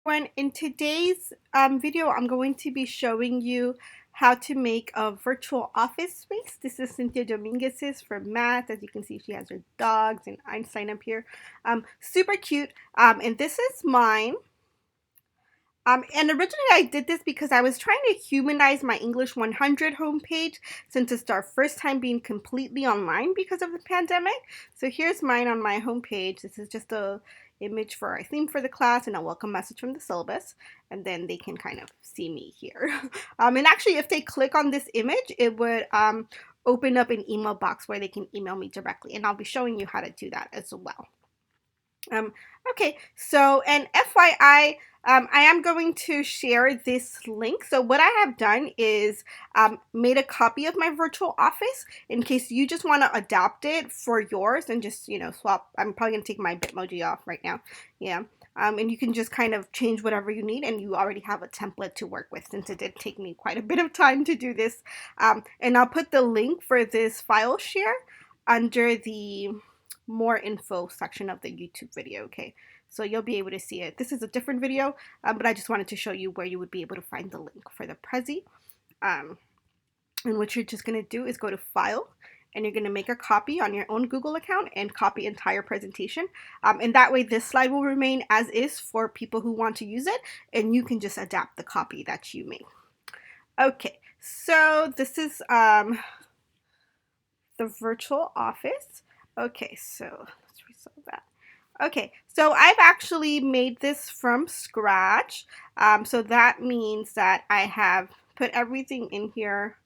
In today's video, I'm going to be showing you how to make a virtual office space. This is Cynthia Dominguez's for math. As you can see, she has her dogs and Einstein up here. Super cute. And this is mine. And originally I did this because I was trying to humanize my English 100 homepage since it's our first time being completely online because of the pandemic. So here's mine on my homepage. This is just a image for our theme for the class and a welcome message from the syllabus. And then they can kind of see me here. And actually, if they click on this image, it would open up an email box where they can email me directly. And I'll be showing you how to do that as well. Um, okay, so and FYI, I am going to share this link. So what I have done is made a copy of my virtual office in case you just want to adapt it for yours and just, swap. I'm probably going to take my Bitmoji off right now. Yeah. And you can just kind of change whatever you need, and you already have a template to work with since it did take me quite a bit of time to do this. And I'll put the link for this file share under the more info section of the YouTube video. Okay, so you'll be able to see it. This is a different video, but I just wanted to show you where you would be able to find the link for the Prezi. And what you're just going to do is go to File, and you're going to make a copy on your own Google account and copy entire presentation. And that way this slide will remain as is for people who want to use it, and you can just adapt the copy that you made. Okay, so this is the virtual office. Okay, so let's resolve that. Okay, so I've actually made this from scratch. So that means that I have put everything in here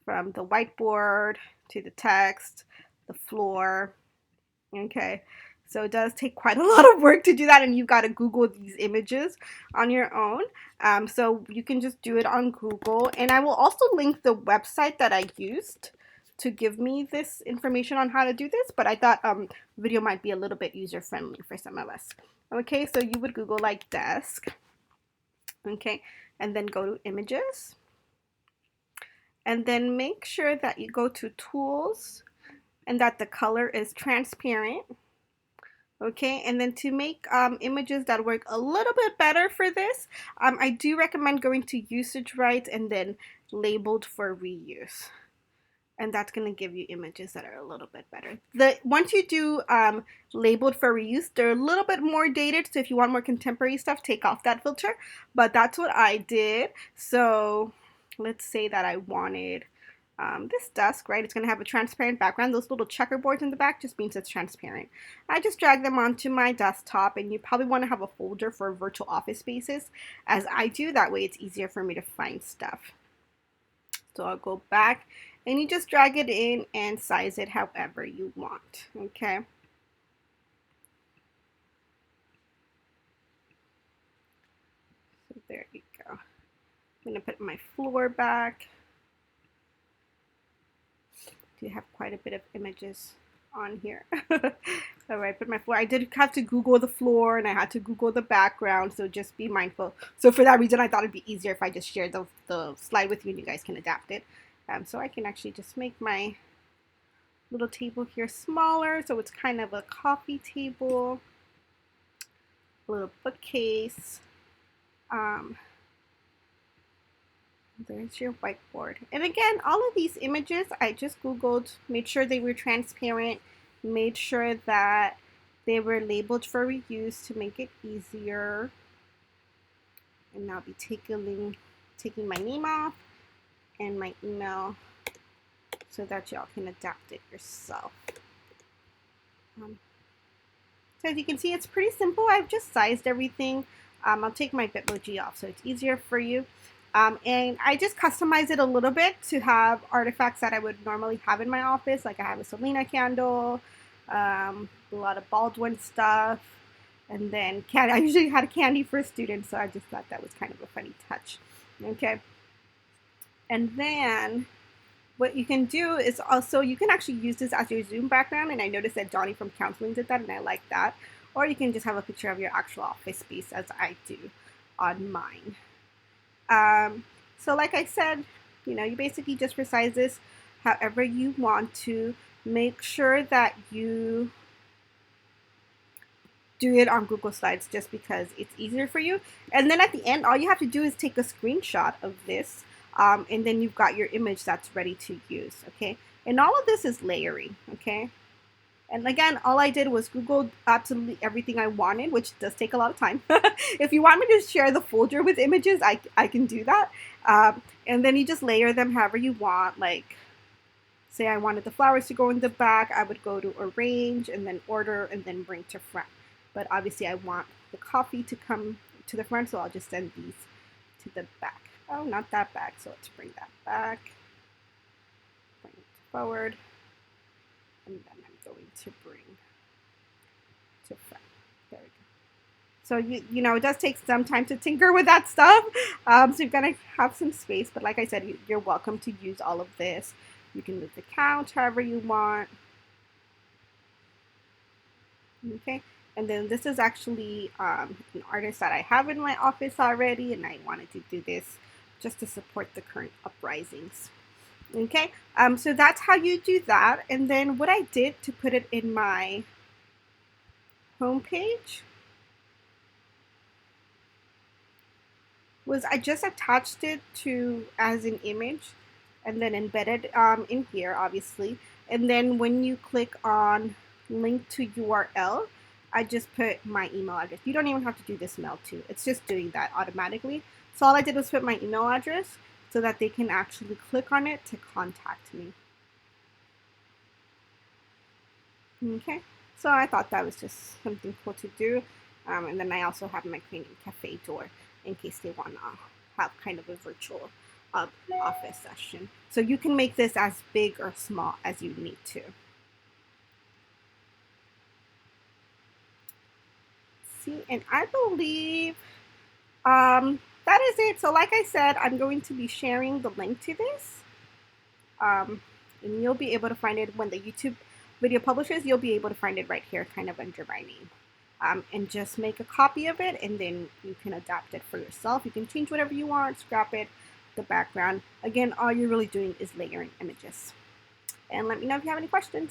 from the whiteboard to the text, the floor. Okay, so it does take quite a lot of work to do that, and you've got to Google these images on your own. So you can just do it on Google, and I will also link the website that I used to give me this information on how to do this, but I thought video might be a little bit user friendly for some of us. Okay, so you would Google like desk, okay, and then go to images, and then make sure that you go to tools and that the color is transparent. Okay, and then to make images that work a little bit better for this, I do recommend going to usage rights and then labeled for reuse. And that's going to give you images that are a little bit better. Once you do labeled for reuse, they're a little bit more dated. So if you want more contemporary stuff, take off that filter. But that's what I did. So let's say that I wanted this desk, right? It's going to have a transparent background. Those little checkerboards in the back just means it's transparent. I just drag them onto my desktop, and you probably want to have a folder for virtual office spaces as I do. That way it's easier for me to find stuff. So I'll go back, and you just drag it in and size it however you want, okay? So there you go. I'm going to put my floor back. Do have quite a bit of images on here. All right, put my floor. I did have to Google the floor, and I had to Google the background, so just be mindful. So for that reason, I thought it'd be easier if I just shared the slide with you and you guys can adapt it. So I can actually just make my little table here smaller, so it's kind of a coffee table, a little bookcase. There's your whiteboard. And again, all of these images I just Googled, made sure they were transparent, made sure that they were labeled for reuse to make it easier. And I'll be taking my name off and my email so that y'all can adapt it yourself. So as you can see, it's pretty simple. I've just sized everything. I'll take my Bitmoji off so it's easier for you. And I just customize it a little bit to have artifacts that I would normally have in my office. Like I have a Selena candle, a lot of Baldwin stuff, and then candy. I usually had a candy for students, so I just thought that was kind of a funny touch. Okay. And then what you can do is also, you can actually use this as your Zoom background, and I noticed that Johnny from counseling did that, and I like that. Or you can just have a picture of your actual office space as I do on mine. So like I said, you basically just resize this however you want to. Make sure that you do it on Google Slides just because it's easier for you. And then at the end, all you have to do is take a screenshot of this, and then you've got your image that's ready to use, okay? And all of this is layering, okay? And again, all I did was Google absolutely everything I wanted, which does take a lot of time. If you want me to share the folder with images, I can do that. And then you just layer them however you want. Like, say I wanted the flowers to go in the back, I would go to arrange and then order and then bring to front. But obviously I want the coffee to come to the front, so I'll just send these to the back. Oh, not that back, so let's bring that back. Bring it forward. And then I'm going to bring to front. There we go. So you know, it does take some time to tinker with that stuff. So you're gonna have some space, but like I said, you're welcome to use all of this. You can move the couch however you want. Okay, and then this is actually an artist that I have in my office already, and I wanted to do this just to support the current uprisings. Okay, so that's how you do that. And then what I did to put it in my homepage was I just attached it to as an image and then embedded in here, obviously. And then when you click on link to URL, I just put my email address. You don't even have to do this mail too. It's just doing that automatically. So all I did was put my email address so that they can actually click on it to contact me. Okay, so I thought that was just something cool to do. And then I also have my cleaning cafe door in case they want to have kind of a virtual office session. So you can make this as big or small as you need to. See, and I believe that is it. So like I said, I'm going to be sharing the link to this. And you'll be able to find it when the YouTube video publishes. You'll be able to find it right here, kind of under my name. And just make a copy of it, and then you can adapt it for yourself. You can change whatever you want, scrap it, the background. Again, all you're really doing is layering images. And let me know if you have any questions.